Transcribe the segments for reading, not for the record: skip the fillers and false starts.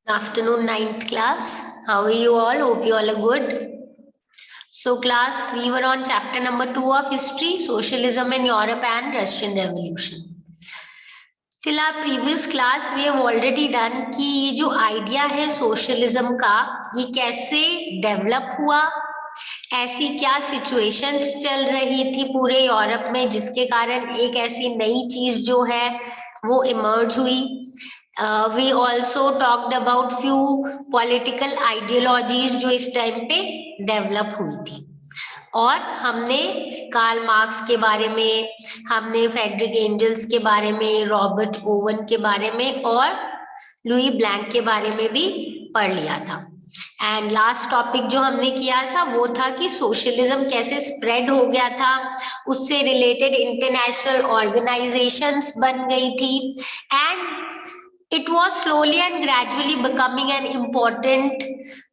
Afternoon, ninth class. How are you all? Hope you all are good. So, class, we were on chapter number 2 of history, socialism in Europe and Russian Revolution. Till our previous class, we have already done कि ये जो idea है socialism का, ये कैसे develop हुआ, ऐसी क्या सिचुएशंस चल रही थी पूरे यूरोप में जिसके कारण एक ऐसी नई चीज जो है वो इमर्ज हुई. We also talked about few political ideologies जो इस टाइम पे डेवलप हुई थी और हमने कार्ल मार्क्स के बारे में, हमने फ्रेडरिक एंजल्स के बारे में, रॉबर्ट ओवन के बारे में और लुई ब्लैंक के बारे में भी पढ़ लिया था. एंड लास्ट टॉपिक जो हमने किया था वो था कि सोशलिज्म कैसे स्प्रेड हो गया था, उससे रिलेटेड इंटरनेशनल ऑर्गेनाइजेशंस बन गई थी and it was slowly and gradually becoming an important,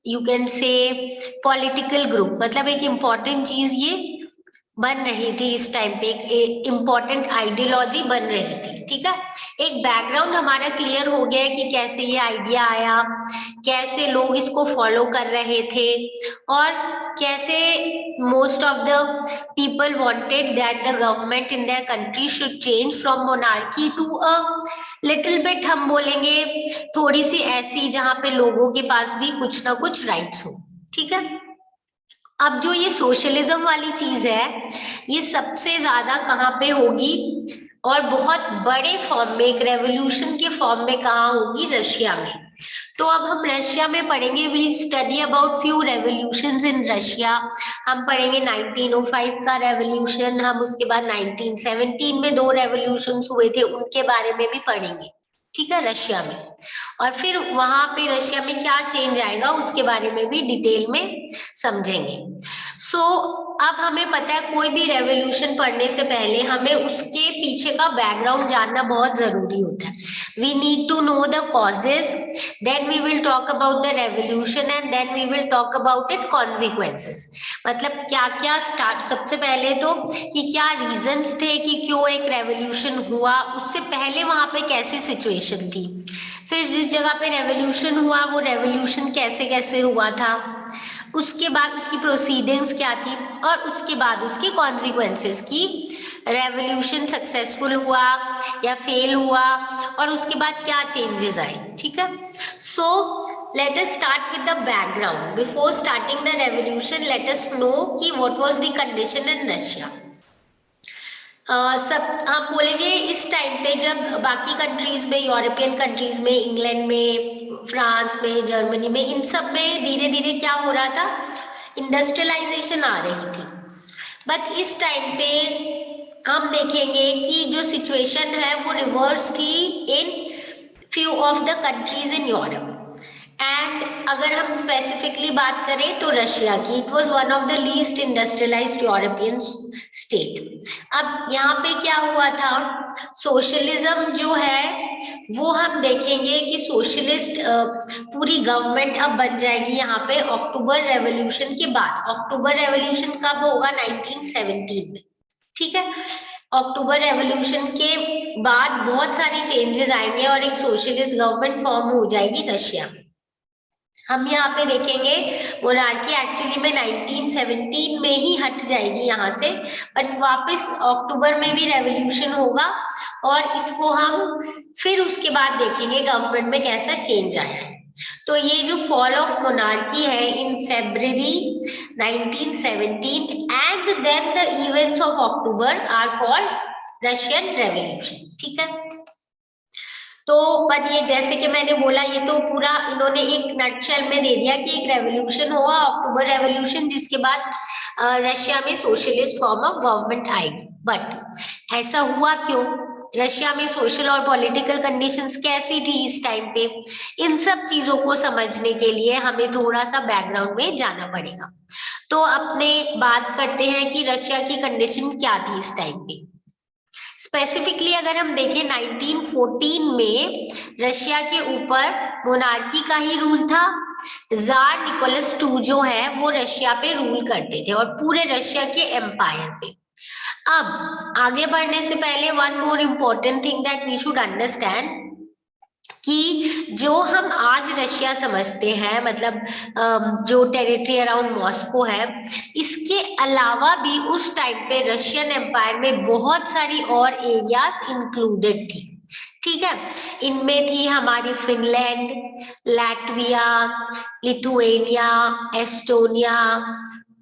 you can say, political group. मतलब एक important चीज ये बन रही थी इस टाइम पे, एक इम्पोर्टेंट आइडियोलॉजी बन रही थी. ठीक है, एक बैकग्राउंड हमारा क्लियर हो गया है कि कैसे ये आइडिया आया, कैसे लोग इसको फॉलो कर रहे थे और कैसे most of the people wanted that the government in their country should change from monarchy to a little bit, हम बोलेंगे थोड़ी सी ऐसी जहां पे लोगों के पास भी कुछ ना कुछ राइट्स हो. ठीक है, अब जो ये सोशलिज्म वाली चीज है ये सबसे ज्यादा कहाँ पे होगी और बहुत बड़े फॉर्म में, एक रेवोल्यूशन के फॉर्म में कहाँ होगी? रशिया में. तो अब हम रशिया में पढ़ेंगे, we study about few revolutions in Russia. हम पढ़ेंगे 1905 का रेवोल्यूशन, हम उसके बाद 1917 में 2 रेवोल्यूशंस हुए थे उनके बारे में भी पढ़ेंगे. ठीक है, रशिया में. और फिर वहां पे रशिया में क्या चेंज आएगा उसके बारे में भी डिटेल में समझेंगे. सो अब हमें पता है कोई भी रेवोल्यूशन पढ़ने से पहले हमें उसके पीछे का बैकग्राउंड जानना बहुत जरूरी होता है. We need to know the causes, then we will talk about the revolution and then we will talk about it consequences. मतलब क्या क्या स्टार्ट, सबसे पहले तो कि क्या रीजंस थे कि क्यों एक रेवोल्यूशन हुआ, उससे पहले वहां पे कैसी सिचुएशन थी, फिर जिस जगह पे रेवोल्यूशन हुआ वो रेवोल्यूशन कैसे कैसे हुआ था, उसके बाद उसकी प्रोसीडिंग्स क्या थी और उसके बाद उसके कॉन्सिक्वेंसेस की रेवोल्यूशन सक्सेसफुल हुआ या फेल हुआ और उसके बाद क्या चेंजेस आए. ठीक है, सो let us start with the background. Before starting the revolution, let us know कि what was the condition in Russia. सब हम बोलेंगे इस टाइम पे जब बाकी कंट्रीज में, यूरोपियन कंट्रीज में, इंग्लैंड में, फ्रांस में, जर्मनी में, इन सब में धीरे धीरे क्या हो रहा था, इंडस्ट्रियलाइजेशन आ रही थी. बट इस टाइम पे हम देखेंगे कि जो सिचुएशन है वो रिवर्स थी in few of the countries in Europe. And अगर हम स्पेसिफिकली बात करें तो रशिया की, it was one of the least industrialised European state. अब यहाँ पे क्या हुआ था, सोशलिज्म जो है वो हम देखेंगे कि सोशलिस्ट पूरी गवर्नमेंट अब बन जाएगी यहाँ पे अक्टूबर रेवोल्यूशन के बाद. अक्टूबर रेवोल्यूशन कब होगा? 1917 में. ठीक है, अक्टूबर रेवोल्यूशन के बाद बहुत सारी चेंजेस आएंगे और एक सोशलिस्ट गवर्नमेंट फॉर्म हो जाएगी रशिया में. हम यहाँ पे देखेंगे मोनार्की एक्चुअली में 1917 में ही हट जाएगी यहाँ से, बट वापस अक्टूबर में भी रेवोल्यूशन होगा और इसको हम फिर उसके बाद देखेंगे गवर्नमेंट में कैसा चेंज आया है. तो ये जो फॉल ऑफ मोनार्की है in February 1917 and then the events of October are called Russian revolution. ठीक है, तो बट ये जैसे कि मैंने बोला ये तो पूरा इन्होंने एक नटशेल में दे दिया कि एक रेवोल्यूशन हुआ अक्टूबर रेवोल्यूशन, जिसके बाद रशिया में सोशलिस्ट फॉर्म ऑफ गवर्नमेंट आएगी. बट ऐसा हुआ क्यों, रशिया में सोशल और पॉलिटिकल कंडीशंस कैसी थी इस टाइम पे, इन सब चीजों को समझने के लिए हमें थोड़ा सा बैकग्राउंड में जाना पड़ेगा. तो अपने बात करते हैं कि रशिया की कंडीशन क्या थी इस टाइम पे. स्पेसिफिकली अगर हम देखें 1914 में रशिया के ऊपर मोनार्की का ही रूल था. जार निकोलस II जो है वो रशिया पे रूल करते थे और पूरे रशिया के एम्पायर पे. अब आगे बढ़ने से पहले one more important thing that we should understand कि जो हम आज रशिया समझते हैं, मतलब जो टेरिटरी अराउंड मॉस्को है, इसके अलावा भी उस टाइम पे रशियन एम्पायर में बहुत सारी और एरियाज इंक्लूडेड थी। ठीक है, इनमें थी हमारी Finland, Latvia, Lithuania, Estonia,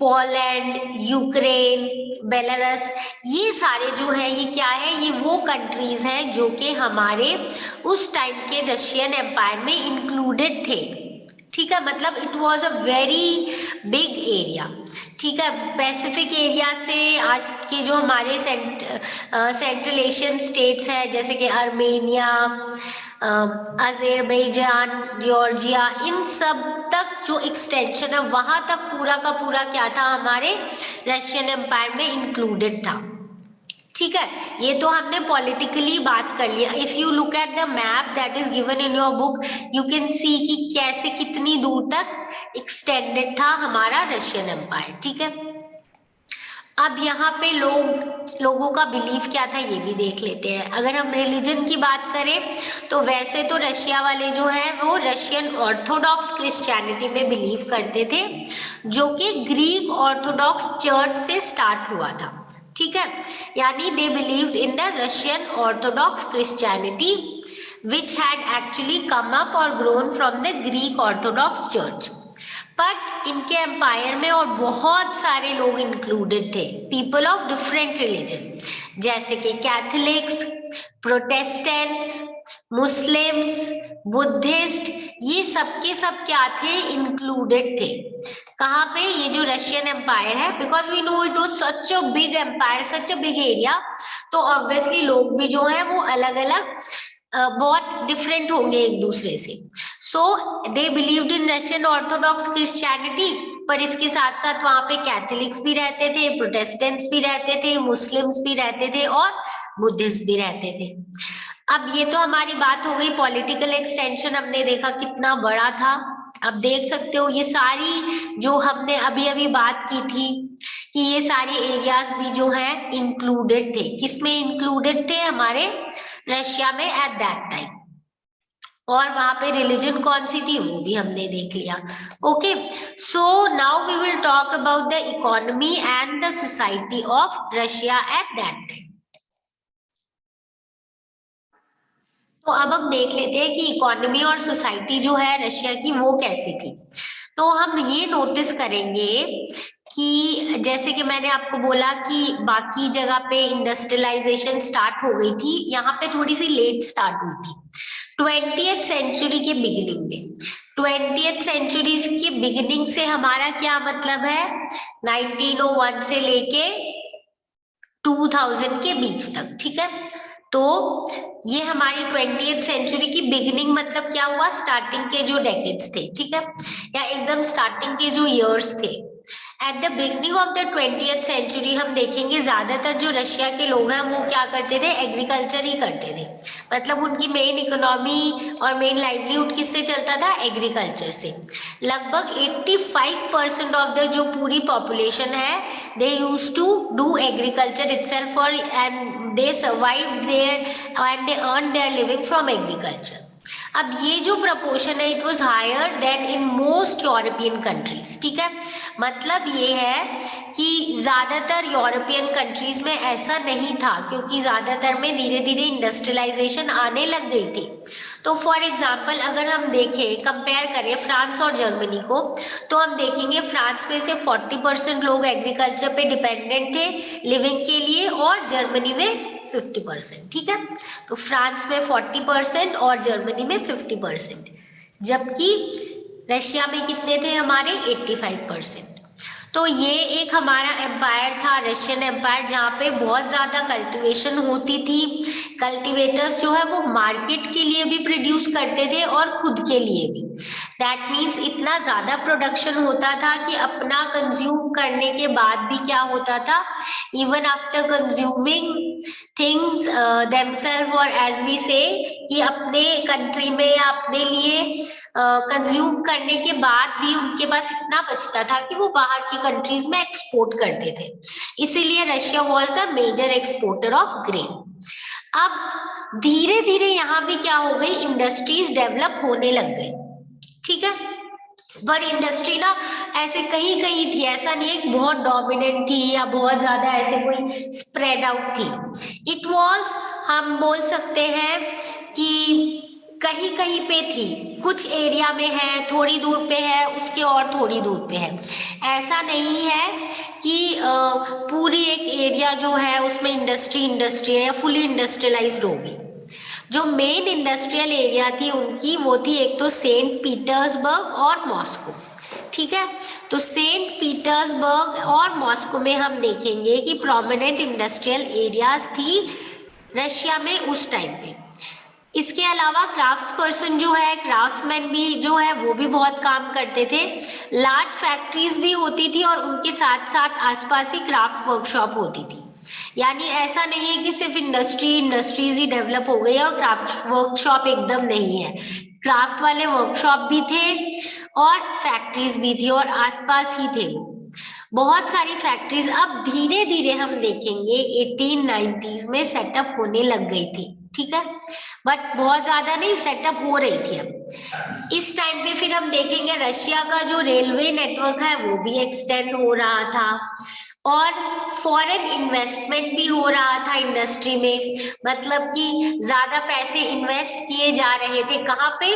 Poland, Ukraine, Belarus. ये सारे जो है ये क्या है, ये वो कंट्रीज हैं जो कि हमारे उस टाइम के रशियन एम्पायर में इंक्लूडेड थे। ठीक है, मतलब it was a very big area. ठीक है, पैसिफिक एरिया से आज के जो हमारे सेंट्रल एशियन स्टेट्स हैं, जैसे कि आर्मेनिया, अजेरबैजान, जॉर्जिया, इन सब तक जो एक्सटेंशन है वहां तक पूरा का पूरा क्या था, हमारे रशियन एम्पायर में इंक्लूडेड था। ठीक है, ये तो हमने पॉलिटिकली बात कर लिया। If you look at the map that is given in your book, you can see कि कैसे कितनी दूर तक एक्सटेंडेड था हमारा रशियन एम्पायर। ठीक है, अब यहाँ पे लोगों का बिलीफ क्या था ये भी देख लेते हैं। अगर हम रिलीजन की बात करें तो वैसे तो रशिया वाले जो है वो रशियन ऑर्थोडॉक्स क्रिश्चियनिटी में बिलीव करते थे, जो कि ग्रीक ऑर्थोडॉक्स चर्च से स्टार्ट हुआ था। ठीक है, यानी दे believed in the Russian Orthodox Christianity which had actually come up or grown from the Greek Orthodox Church. But इनके एम्पायर में और बहुत सारे लोग इंक्लूडेड थे, पीपल ऑफ डिफरेंट रिलीजन, जैसे कि कैथोलिक्स, प्रोटेस्टेंट्स, मुस्लिम्स, बुद्धिस्ट, ये सब के सब क्या थे, इंक्लूडेड थे। कहाँ पे, ये जो रशियन एम्पायर है, because we know it was such a big empire, such a big area, तो ऑब्वियसली लोग भी जो है वो अलग अलग बहुत डिफरेंट होंगे एक दूसरे से। So they believed in Russian Orthodox Christianity, पर इसके साथ साथ वहां पे कैथोलिक्स भी रहते थे, प्रोटेस्टेंट्स भी रहते थे, मुस्लिम्स भी रहते थे और बुद्धिस्ट भी रहते थे। अब ये तो हमारी बात हो गई पॉलिटिकल एक्सटेंशन, हमने देखा कितना बड़ा था। अब देख सकते हो ये सारी जो हमने अभी अभी बात की थी कि ये सारे एरियाज भी जो है इंक्लूडेड थे, किसमें इंक्लूडेड थे, हमारे रशिया में एट दैट टाइम। और वहां पे रिलीजन कौन सी थी वो भी हमने देख लिया। Okay, so now we will talk about the economy and the society of Russia at that time. तो अब हम देख लेते हैं कि इकोनॉमी और सोसाइटी जो है रशिया की वो कैसी थी। तो हम ये नोटिस करेंगे कि जैसे कि मैंने आपको बोला कि बाकी जगह पे इंडस्ट्रियलाइजेशन स्टार्ट हो गई थी, यहाँ पे थोड़ी सी लेट स्टार्ट हुई थी 20th सेंचुरी के बिगिनिंग में। 20th सेंचुरी की बिगिनिंग से हमारा क्या मतलब है, 1901 से लेके 2000 के बीच तक। ठीक है, तो ये हमारी 20th सेंचुरी की बिगिनिंग मतलब क्या हुआ, स्टार्टिंग के जो डेकेड्स थे, ठीक है, या एकदम स्टार्टिंग के जो इयर्स थे। At the beginning of the 20th century हम देखेंगे ज्यादातर जो रशिया के लोग हैं वो क्या करते थे, एग्रीकल्चर ही करते थे। मतलब उनकी मेन इकोनॉमी और मेन लाइवलीहुड किससे चलता था, एग्रीकल्चर से। लगभग 85% ऑफ द जो पूरी पॉपुलेशन है, they use to do agriculture itself और and they survive there and they earn their living from agriculture. अब ये जो प्रपोर्शन है it was higher than in most European countries. ठीक है, मतलब ये है कि ज्यादातर यूरोपियन कंट्रीज में ऐसा नहीं था, क्योंकि ज्यादातर में धीरे धीरे इंडस्ट्रियलाइजेशन आने लग गई थी। तो फॉर एग्जाम्पल अगर हम देखें, कंपेयर करें फ्रांस और जर्मनी को, तो हम देखेंगे फ्रांस में से 40% लोग एग्रीकल्चर पे डिपेंडेंट थे लिविंग के लिए, और जर्मनी में 50%। ठीक है, तो फ्रांस में 40% और जर्मनी में 50%, जबकि रशिया में कितने थे, हमारे 85%। तो ये एक हमारा एम्पायर था रशियन एम्पायर, जहाँ पे बहुत ज्यादा कल्टीवेशन होती थी। कल्टीवेटर्स जो है वो मार्केट के लिए भी प्रोड्यूस करते थे और खुद के लिए भी। दैट मीन्स इतना ज्यादा प्रोडक्शन होता था कि अपना कंज्यूम करने के बाद भी क्या होता था, even after consuming things themselves, और एज वी से कि अपने कंट्री में या अपने लिए कंज्यूम करने के बाद भी उनके पास इतना बचता था कि वो बाहर की कंट्रीज में एक्सपोर्ट करते थे। इसीलिए Russia was the major exporter of grain. अब धीरे धीरे यहाँ भी क्या हो गई, इंडस्ट्रीज डेवलप होने लग गई, ठीक है। पर इंडस्ट्री ना ऐसे कहीं कहीं थी, ऐसा नहीं है कि बहुत डोमिनेंट थी या बहुत ज्यादा ऐसे कोई स्प्रेड आउट थी। इट वाज, हम बोल सकते हैं कि कहीं कहीं पे थी, कुछ एरिया में है, थोड़ी दूर पे है, उसके और थोड़ी दूर पे है। ऐसा नहीं है कि पूरी एक एरिया जो है उसमें इंडस्ट्री इंडस्ट्री है या फुली इंडस्ट्रियलाइज्ड होगी। जो मेन इंडस्ट्रियल एरिया थी उनकी, वो थी एक तो सेंट पीटर्सबर्ग और मॉस्को, ठीक है। तो सेंट पीटर्सबर्ग और मॉस्को में हम देखेंगे कि प्रोमिनेंट इंडस्ट्रियल एरियाज थी रशिया में उस टाइम पे। इसके अलावा क्राफ्ट्स पर्सन जो है, क्राफ्ट्समैन भी जो है, वो भी बहुत काम करते थे। लार्ज फैक्ट्रीज भी होती थी और उनके साथ साथ आसपास ही क्राफ्ट वर्कशॉप होती थी। यानी ऐसा नहीं है कि सिर्फ इंडस्ट्रीज ही डेवलप हो गई और क्राफ्ट वर्कशॉप एकदम नहीं है। क्राफ्ट वाले वर्कशॉप भी थे और फैक्ट्रीज भी थी और आसपास ही थे वो। बहुत सारी फैक्ट्रीज अब धीरे धीरे हम देखेंगे 1890s में सेटअप होने लग गई थी, ठीक है। बट बहुत ज्यादा नहीं, सेटअप हो रही थी। अब इस टाइम पे फिर हम देखेंगे रशिया का जो रेलवे नेटवर्क है वो भी एक्सटेंड हो रहा था और फॉरेन इन्वेस्टमेंट भी हो रहा था इंडस्ट्री में। मतलब कि ज्यादा पैसे इन्वेस्ट किए जा रहे थे, कहाँ पे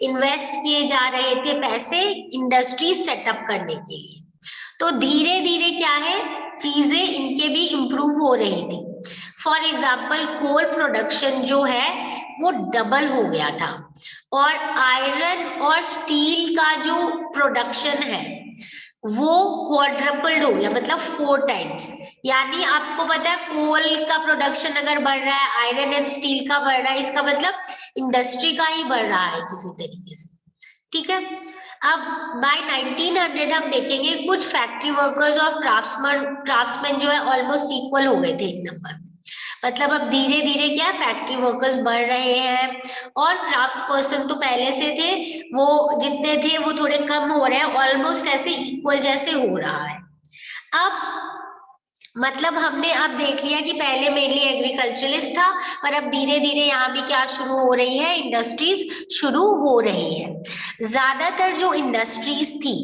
इन्वेस्ट किए जा रहे थे पैसे, इंडस्ट्री सेटअप करने के लिए। तो धीरे धीरे क्या है, चीजें इनके भी इम्प्रूव हो रही थी। फॉर एग्जाम्पल कोल प्रोडक्शन जो है वो डबल हो गया था और आयरन और स्टील का जो प्रोडक्शन है वो क्वाड्रपल्ड हो गया, मतलब 4 टाइम्स। यानी आपको पता है कोल का प्रोडक्शन अगर बढ़ रहा है, आयरन एंड स्टील का बढ़ रहा है, इसका मतलब इंडस्ट्री का ही बढ़ रहा है किसी तरीके से, ठीक है। अब बाय 1900 हम देखेंगे कुछ फैक्ट्री वर्कर्स और क्राफ्ट्समैन जो है ऑलमोस्ट इक्वल हो गए थे एक नंबर में। मतलब अब धीरे धीरे क्या फैक्ट्री वर्कर्स बढ़ रहे हैं और क्राफ्ट पर्सन तो पहले से थे, वो जितने थे वो थोड़े कम हो रहे हैं, ऑलमोस्ट ऐसे इक्वल जैसे हो रहा है। अब मतलब हमने अब देख लिया कि पहले मेनली एग्रीकल्चरिस्ट था, पर अब धीरे धीरे यहाँ भी क्या शुरू हो रही है, इंडस्ट्रीज शुरू हो रही है। ज्यादातर जो इंडस्ट्रीज थी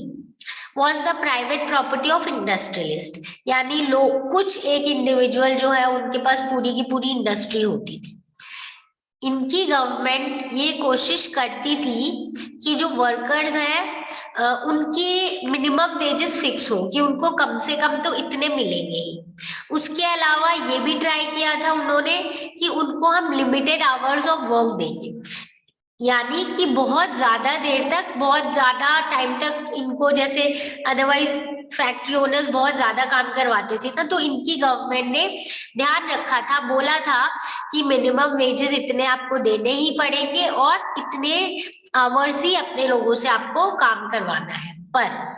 was the private property of industrialist, यानी लोग कुछ एक इंडिविजुअल जो है उनके पास पूरी की पूरी इंडस्ट्री होती थी। इनकी गवर्नमेंट ये कोशिश करती थी कि जो वर्कर्स हैं उनकी मिनिमम वेजेस फिक्स हो, कि उनको कम से कम तो इतने मिलेंगे ही। उसके अलावा ये भी ट्राई किया था उन्होंने कि उनको हम लिमिटेड आवर्स ऑफ वर्क देंगे, यानी कि बहुत ज्यादा देर तक, बहुत ज्यादा टाइम तक इनको, जैसे अदरवाइज फैक्ट्री ओनर्स बहुत ज्यादा काम करवाते थे ना, तो इनकी गवर्नमेंट ने ध्यान रखा था, बोला था कि मिनिमम वेजेस इतने आपको देने ही पड़ेंगे और इतने आवर्स ही अपने लोगों से आपको काम करवाना है। पर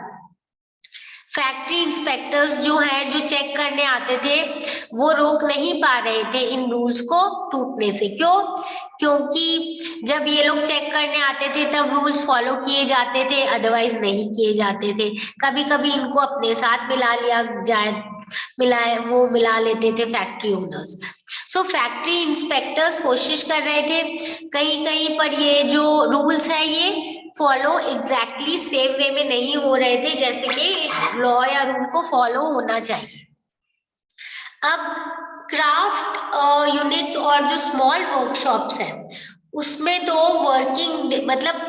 फैक्ट्री इंस्पेक्टर्स जो है, जो चेक करने आते थे, वो रोक नहीं पा रहे थे इन रूल्स को टूटने से। क्यों? क्योंकि जब ये लोग चेक करने आते थे तब रूल्स फॉलो किए जाते थे, अदरवाइज नहीं किए जाते थे। कभी कभी इनको अपने साथ मिला लिया जाए, मिला लेते थे फैक्ट्री ओनर्स। सो फैक्ट्री इंस्पेक्टर्स कोशिश कर रहे थे, कहीं कहीं पर ये जो रूल्स है ये फॉलो एग्जैक्टली सेम वे में नहीं हो रहे थे जैसे कि लॉ या रूल को फॉलो होना चाहिए। अब क्राफ्ट यूनिट्स और जो स्मॉल वर्कशॉप्स हैं उसमें तो वर्किंग मतलब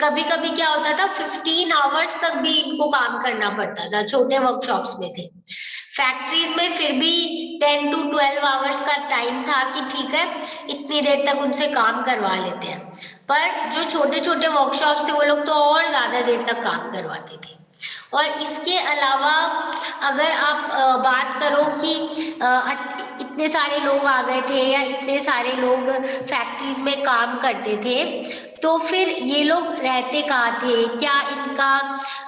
कभी कभी क्या होता था 15 आवर्स तक भी इनको काम करना पड़ता था, छोटे वर्कशॉप्स में थे। फैक्ट्रीज में फिर भी 10 to 12 आवर्स का टाइम था कि ठीक है इतनी देर तक उनसे काम करवा लेते हैं। पर जो छोटे छोटे वर्कशॉप्स थे वो लोग तो और ज्यादा देर तक काम करवाते थे। और इसके अलावा अगर आप बात करो कि इतने सारे लोग आ गए थे या इतने सारे लोग फैक्ट्रीज में काम करते थे, तो फिर ये लोग रहते कहाँ थे, क्या इनका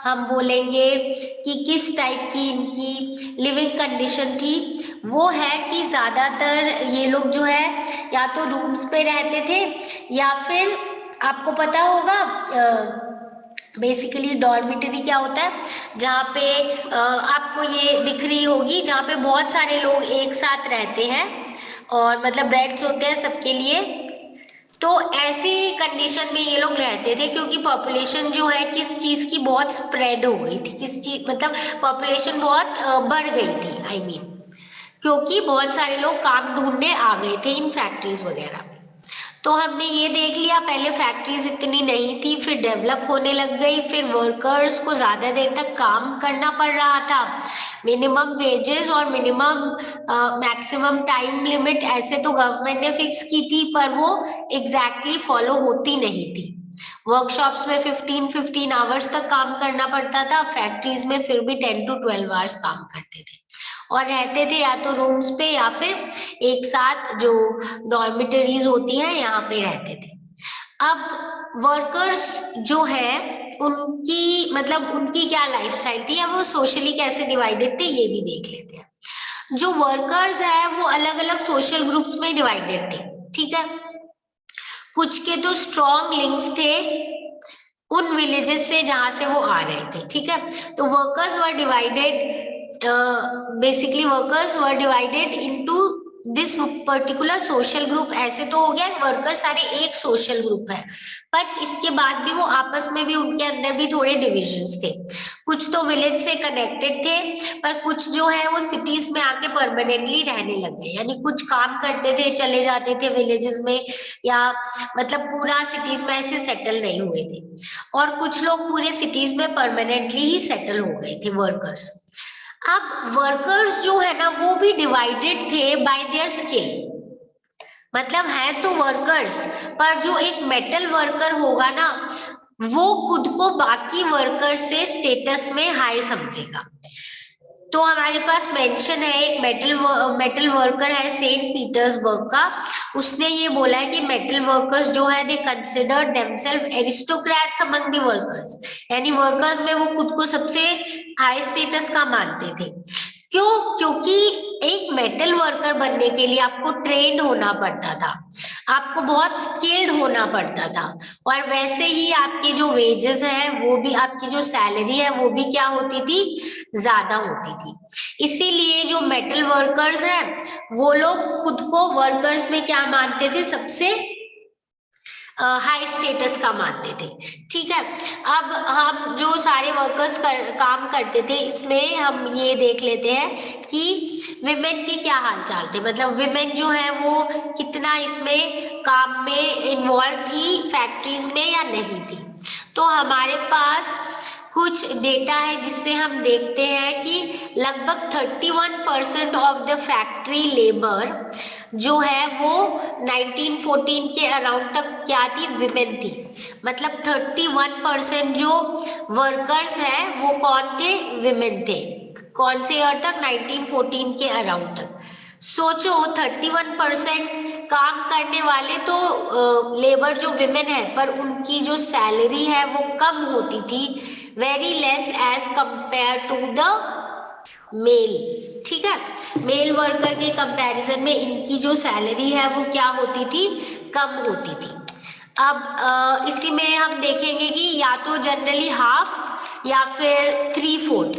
हम बोलेंगे कि किस टाइप की इनकी लिविंग कंडीशन थी। वो है कि ज्यादातर ये लोग जो है या तो रूम्स पे रहते थे या फिर आपको पता होगा बेसिकली डॉर्मिटरी क्या होता है, जहाँ पे आपको ये दिख रही होगी, जहाँ पे बहुत सारे लोग एक साथ रहते हैं और मतलब बेड्स होते हैं सबके लिए। तो ऐसी कंडीशन में ये लोग रहते थे, क्योंकि पॉपुलेशन जो है किस चीज की बहुत स्प्रेड हो गई थी, किस चीज मतलब पॉपुलेशन बहुत बढ़ गई थी, आई मीन क्योंकि बहुत सारे लोग काम ढूंढने आ गए थे इन फैक्ट्रीज वगैरह में। तो हमने ये देख लिया, पहले फैक्ट्रीज इतनी नहीं थी, फिर डेवलप होने लग गई, फिर वर्कर्स को ज्यादा देर तक काम करना पड़ रहा था, मिनिमम वेजेस और मिनिमम मैक्सिमम टाइम लिमिट ऐसे तो गवर्नमेंट ने फिक्स की थी, पर वो एग्जैक्टली फॉलो होती नहीं थी। वर्कशॉप्स में 15-15 आवर्स तक काम करना पड़ता था, फैक्ट्रीज में फिर भी 10 to 12 आवर्स काम करते थे और रहते थे या तो रूम्स पे या फिर एक साथ जो डॉर्मिटरीज होती हैं यहाँ पे रहते थे। अब वर्कर्स जो है उनकी मतलब उनकी क्या लाइफस्टाइल थी या वो सोशली कैसे डिवाइडेड थे, ये भी देख लेते हैं। जो वर्कर्स है वो अलग अलग सोशल ग्रुप्स में डिवाइडेड थे, ठीक है। कुछ के तो स्ट्रॉन्ग लिंक्स थे उन विलेजेस से जहां से वो आ रहे थे, ठीक है। तो workers were divided, basically workers were divided into this particular social group. ऐसे तो हो गया वर्कर सारे एक सोशल ग्रुप है, बट इसके बाद भी वो आपस में भी उनके अंदर भी थोड़े डिविजन्स थे। कुछ तो विलेज से कनेक्टेड थे, पर कुछ जो है वो सिटीज में आके परमानेंटली रहने लगे, यानी कुछ काम करते थे चले जाते थे विलेजेस में, या मतलब पूरा सिटीज में ऐसे सेटल नहीं हुए थे। और कुछ लोग पूरे सिटीज में परमानेंटली ही सेटल हो गए थे वर्कर्स। अब वर्कर्स जो है ना वो भी डिवाइडेड थे बाय देयर स्किल, मतलब है तो वर्कर्स, पर जो एक मेटल वर्कर होगा ना वो खुद को बाकी वर्कर से स्टेटस में हाई समझेगा। तो हमारे पास मेंशन है एक मेटल वर्कर है सेंट पीटर्सबर्ग का, उसने ये बोला है कि मेटल वर्कर्स जो है they consider themselves aristocrats among the workers, यानी वर्कर्स में वो खुद को सबसे हाई स्टेटस का मानते थे। क्यों? क्योंकि एक मेटल वर्कर बनने के लिए आपको ट्रेंड होना पड़ता था, आपको बहुत स्किल्ड होना पड़ता था, और वैसे ही आपकी जो वेजेस है वो भी, आपकी जो सैलरी है वो भी क्या होती थी, ज्यादा होती थी। इसीलिए जो मेटल वर्कर्स हैं वो लोग खुद को वर्कर्स में क्या मानते थे, सबसे हाई स्टेटस का मानते थे, ठीक है। अब हम जो सारे वर्कर्स काम करते थे इसमें हम ये देख लेते हैं कि विमेन के क्या हाल चाल थे, मतलब विमेन जो है वो कितना इसमें काम में इन्वॉल्व थी फैक्ट्रीज में या नहीं थी। तो हमारे पास कुछ डेटा है जिससे हम देखते हैं कि लगभग 31% ऑफ द फैक्ट्री लेबर जो है वो 1914 के अराउंड तक क्या थी, विमेन थी। मतलब 31% जो वर्कर्स है वो कौन थे, विमेन थे। कौन से ईयर तक, 1914 के अराउंड तक। सोचो 31% काम करने वाले तो लेबर जो विमेन है, पर उनकी जो सैलरी है वो कम होती थी, very less as compared to the male, ठीक है। मेल वर्कर के कंपैरिजन में इनकी जो सैलरी है वो क्या होती थी, कम होती थी। अब इसी में हम देखेंगे कि या तो जनरली हाफ या फिर 3/4,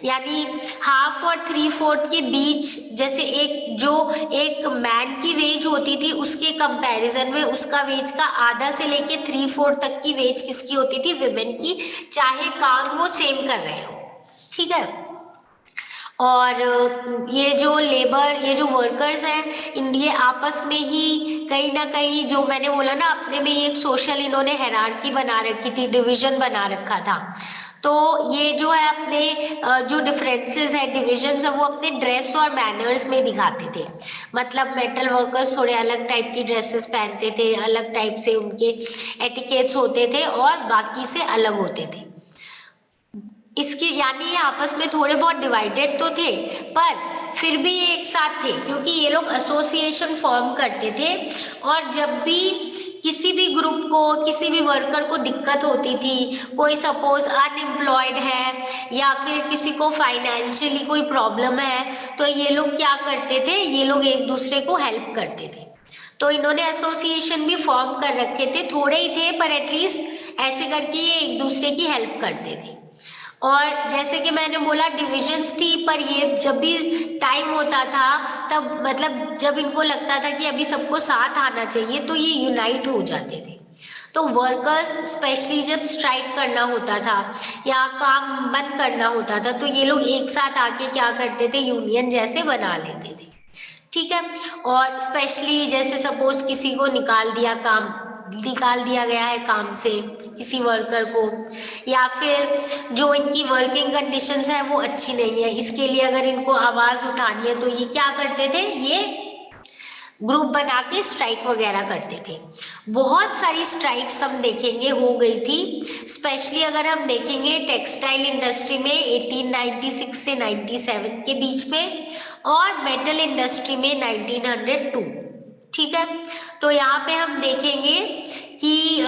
यानी हाफ और 3/4 के बीच, जैसे एक मैन की वेज होती थी उसके कंपैरिजन में उसका वेज का आधा से लेके 3/4 तक की वेज किसकी होती थी, विमेन की, चाहे काम वो सेम कर रहे हो, ठीक है। और ये जो वर्कर्स हैं ये आपस में ही कहीं ना कहीं, जो मैंने बोला ना अपने में एक सोशल इन्होंने हायरार्की बना रखी थी, डिवीजन बना रखा था। तो ये जो है अपने जो डिफरेंसेस है, डिविजन्स है, वो अपने ड्रेस और मैनर्स में दिखाते थे। मतलब मेटल वर्कर्स थोड़े अलग टाइप की ड्रेसेस पहनते थे, अलग टाइप से उनके एटिकेट्स होते थे और बाकी से अलग होते थे। इसके यानी ये आपस में थोड़े बहुत डिवाइडेड तो थे, पर फिर भी ये एक साथ थे क्योंकि ये लोग एसोसिएशन फॉर्म करते थे। और जब भी किसी भी ग्रुप को, किसी भी वर्कर को दिक्कत होती थी, कोई सपोज अनएम्प्लॉयड है या फिर किसी को फाइनेंशियली कोई प्रॉब्लम है, तो ये लोग क्या करते थे, ये लोग एक दूसरे को हेल्प करते थे। तो इन्होंने एसोसिएशन भी फॉर्म कर रखे थे, थोड़े ही थे पर एटलीस्ट ऐसे करके ये एक दूसरे की हेल्प करते थे। और जैसे कि मैंने बोला डिविजन्स थी, पर ये जब भी टाइम होता था तब मतलब जब इनको लगता था कि अभी सबको साथ आना चाहिए तो ये यूनाइट हो जाते थे। तो वर्कर्स स्पेशली जब स्ट्राइक करना होता था या काम बंद करना होता था तो ये लोग एक साथ आके क्या करते थे, यूनियन जैसे बना लेते थे। ठीक है। और स्पेशली जैसे सपोज किसी को निकाल दिया गया है काम से, किसी वर्कर को, या फिर जो इनकी वर्किंग कंडीशंस है वो अच्छी नहीं है, इसके लिए अगर इनको आवाज उठानी है तो ये क्या करते थे, ये ग्रुप बना के स्ट्राइक वगैरह करते थे। बहुत सारी स्ट्राइक्स हम देखेंगे हो गई थी। स्पेशली अगर हम देखेंगे टेक्सटाइल इंडस्ट्री में 1896 से 97 के बीच में, और मेटल इंडस्ट्री में 1902। ठीक है। तो यहाँ पे हम देखेंगे कि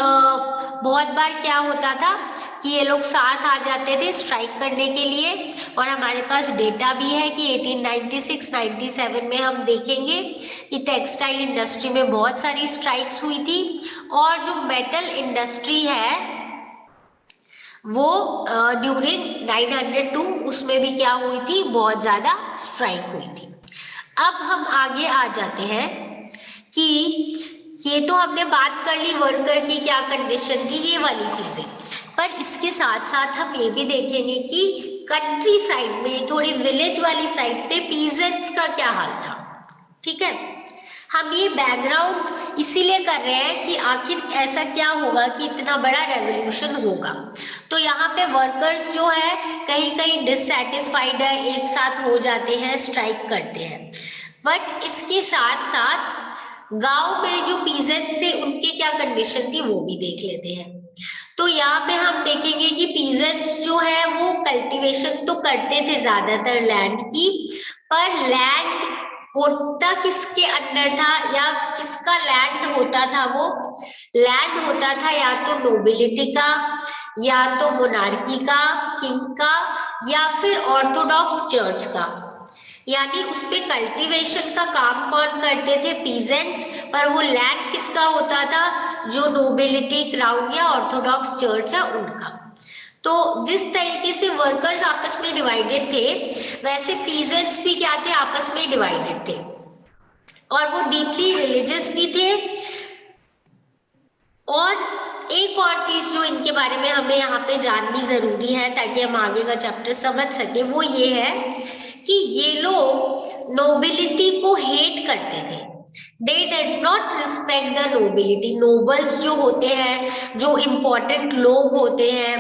बहुत बार क्या होता था कि ये लोग साथ आ जाते थे स्ट्राइक करने के लिए, और हमारे पास डेटा भी है कि 1896-97 में हम देखेंगे कि टेक्सटाइल इंडस्ट्री में बहुत सारी स्ट्राइक्स हुई थी, और जो मेटल इंडस्ट्री है वो ड्यूरिंग 902 उसमें भी क्या हुई थी, बहुत ज्यादा स्ट्राइक हुई थी। अब हम आगे आ जाते हैं कि ये तो हमने बात कर ली वर्कर की क्या कंडीशन थी, ये वाली चीजें, पर इसके साथ साथ हम ये भी देखेंगे कि कंट्री साइड में, थोड़ी विलेज वाली साइड पे पीजेंट्स का क्या हाल था। ठीक है। हम ये बैकग्राउंड इसीलिए कर रहे हैं कि आखिर ऐसा क्या होगा कि इतना बड़ा रेवोल्यूशन होगा। तो यहाँ पे वर्कर्स जो है कहीं कहीं डिससेटिस्फाइड है, एक साथ हो जाते हैं, स्ट्राइक करते हैं। बट इसके साथ साथ गांव में जो पीजेंट्स थे उनकी क्या कंडीशन थी वो भी देख लेते हैं। तो यहाँ पे हम देखेंगे कि पीजेंट्स जो है वो कल्टीवेशन तो करते थे ज्यादातर लैंड की, पर लैंड होता किसके अंडर था, या किसका लैंड होता था, वो लैंड होता था या तो नोबिलिटी का, या तो मोनार्की का, किंग का, या फिर ऑर्थोडॉक्स चर्च का। यानी उस पे कल्टीवेशन का काम कौन करते थे, पीजेंट्स, पर वो लैंड किसका होता था, जो नोबिलिटी, क्राउन या ऑर्थोडॉक्स चर्च है उनका। तो जिस तरीके से वर्कर्स आपस में डिवाइडेड थे, वैसे पीजेंट्स भी क्या थे, आपस में डिवाइडेड थे, और वो डीपली रिलीजियस भी थे। और एक और चीज जो इनके बारे में हमें यहाँ पे जाननी जरूरी है ताकि हम आगे का चैप्टर समझ सके, वो ये है कि ये लोग नोबिलिटी को हेट करते थे। They did not respect the nobility. Nobles जो होते हैं, जो इम्पोर्टेंट लोग होते हैं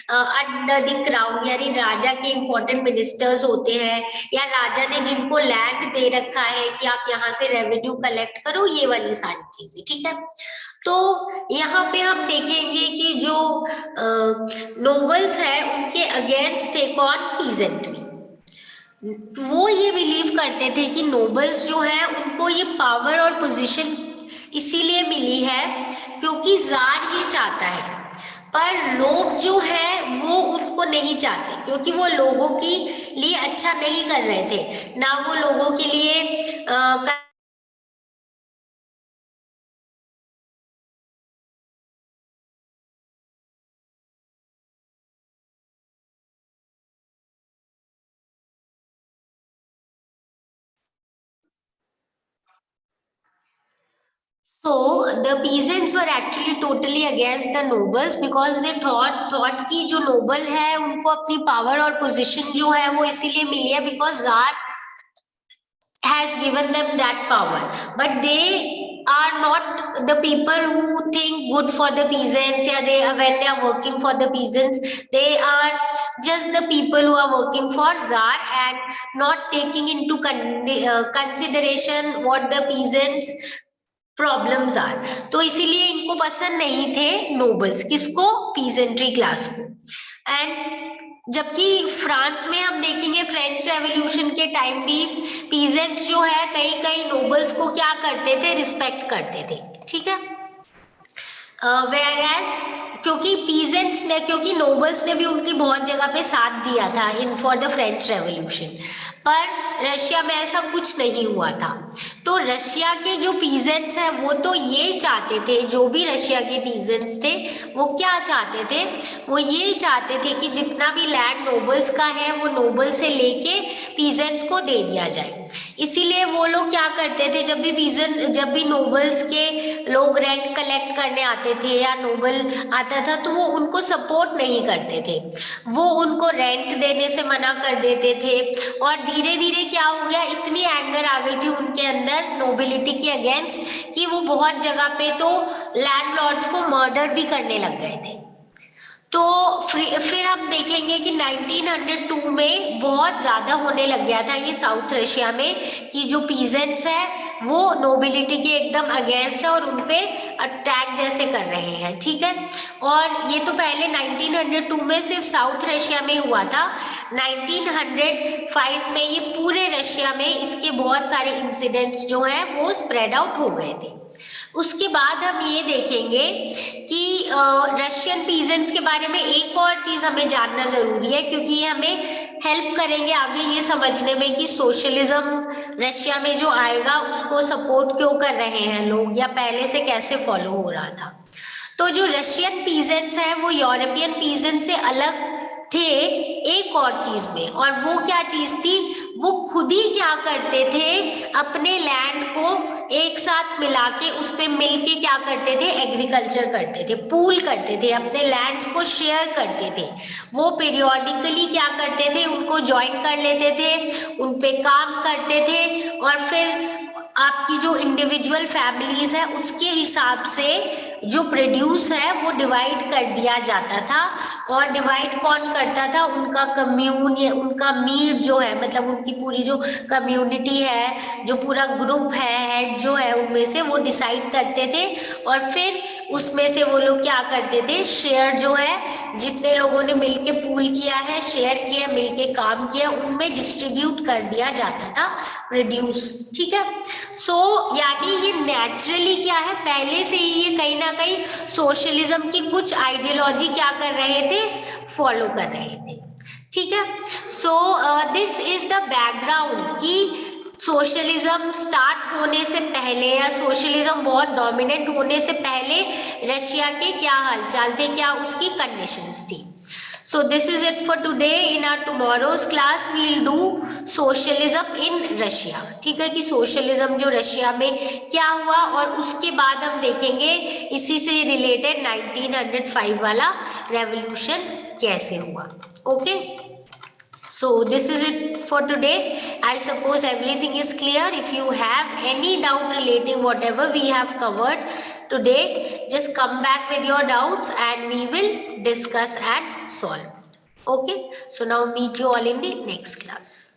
अंडर द क्राउन, यानी राजा के इम्पोर्टेंट मिनिस्टर्स होते हैं, या राजा ने जिनको लैंड दे रखा है कि आप यहाँ से रेवेन्यू कलेक्ट करो, ये वाली सारी चीजें। ठीक है। तो यहाँ पे हम देखेंगे कि जो नोबल्स है उनके अगेंस्ट थे कौन, पीजेंट्री। वो ये बिलीव करते थे कि नोबल्स जो है उनको ये पावर और पोजीशन इसीलिए मिली है क्योंकि जार ये चाहता है, पर लोग जो है वो उनको नहीं चाहते, क्योंकि वो लोगों के लिए अच्छा नहीं कर रहे थे, ना वो लोगों के लिए So the peasants were actually totally against the nobles because they thought कि जो noble है उनको अपनी power और position जो है वो इसीलिए मिली है because Tsar has given them that power, but they are not the people who think good for the peasants. Yeah, when they are working for the peasants, they are just the people who are working for Tsar and not taking into consideration what the peasants problems are. तो इसीलिए इनको पसंद नहीं थे nobles, किसको, peasantry class को। And जबकि France में हम देखेंगे फ्रेंच रेवोल्यूशन के टाइम भी पीजेंट्स जो है कई कई नोबल्स को क्या करते थे, रिस्पेक्ट करते थे। ठीक है। वेयरएज क्योंकि नोबल्स ने भी उनकी बहुत जगह पे साथ दिया था in for the French revolution, पर रशिया में ऐसा कुछ नहीं हुआ था। तो रशिया के जो पीजेंट्स हैं वो तो ये चाहते थे, जो भी रशिया के पीजेंट्स थे वो क्या चाहते थे, वो ये चाहते थे कि जितना भी लैंड नोबल्स का है वो नोबल से लेके पीजेंट्स को दे दिया जाए। इसीलिए वो लोग क्या करते थे, जब भी नोबल्स के लोग रेंट कलेक्ट करने आते थे या नोबल आता था तो वो उनको सपोर्ट नहीं करते थे, वो उनको रेंट देने से मना कर देते थे। और धीरे धीरे क्या हो गया, इतनी एंगर आ गई थी उनके अंदर नोबिलिटी के अगेंस्ट कि वो बहुत जगह पे तो लैंडलॉर्ड्स को मर्डर भी करने लग गए थे। तो फिर हम देखेंगे कि 1902 में बहुत ज्यादा होने लग गया था ये साउथ रशिया में कि जो पीजेंट्स है वो नोबिलिटी के एकदम अगेंस्ट है और उनपे अटैक जैसे कर रहे हैं, ठीक है। और ये तो पहले 1902 में सिर्फ साउथ रशिया में हुआ था। 1905 में ये पूरे रशिया में इसके बहुत सारे इंसिडेंट्स जो है वो स्प्रेड आउट हो गए थे। उसके बाद हम ये देखेंगे कि रशियन पीजेंट्स के बारे में एक और चीज हमें जानना जरूरी है, क्योंकि ये हमें हेल्प करेंगे आगे ये समझने में कि सोशलिज्म रशिया में जो आएगा उसको सपोर्ट क्यों कर रहे हैं लोग या पहले से कैसे फॉलो हो रहा था। तो जो रशियन पीजेंट्स हैं वो यूरोपियन पीजेंट से अलग थे एक और चीज में, और वो क्या चीज थी, वो खुद ही क्या करते थे, अपने लैंड को एक साथ मिला के उस पे मिलके क्या करते थे, एग्रीकल्चर करते थे, पूल करते थे, अपने लैंड्स को शेयर करते थे। वो पीरियोडिकली क्या करते थे, उनको ज्वाइन कर लेते थे, उन पे काम करते थे, और फिर आपकी जो इंडिविजुअल फैमिलीज है उसके हिसाब से जो प्रोड्यूस है वो डिवाइड कर दिया जाता था। और डिवाइड कौन करता था, उनका कम्यून या उनका मीट जो है, मतलब उनकी पूरी जो कम्युनिटी है, जो पूरा ग्रुप है, हेड जो है उनमें से वो डिसाइड करते थे। और फिर उसमें से वो लोग क्या करते थे, शेयर जो है जितने लोगों ने मिलके पूल किया है, शेयर किया, मिलके काम किया, उनमें डिस्ट्रीब्यूट कर दिया जाता था प्रोड्यूस, ठीक है। सो यानी ये नेचुरली क्या है, पहले से ही ये कहीं ना कहीं सोशलिज्म की कुछ आइडियोलॉजी क्या कर रहे थे, फॉलो कर रहे थे, ठीक है। So this is the background कि सोशलिज्म स्टार्ट होने से पहले या सोशलिज्म बहुत डोमिनेंट होने से पहले रशिया के क्या हालचाल थे, क्या उसकी कंडीशंस थी। So this is it for today. In our tomorrow's class we'll do socialism in Russia. ठीक है, कि सोशलिज्म जो रशिया में क्या हुआ, और उसके बाद हम देखेंगे इसी से रिलेटेड 1905 वाला रेवोल्यूशन कैसे हुआ। Okay, so this is it for today. I suppose everything is clear. If you have any doubt relating whatever we have covered today, just come back with your doubts and we will discuss and solve. Okay, so now meet you all in the next class.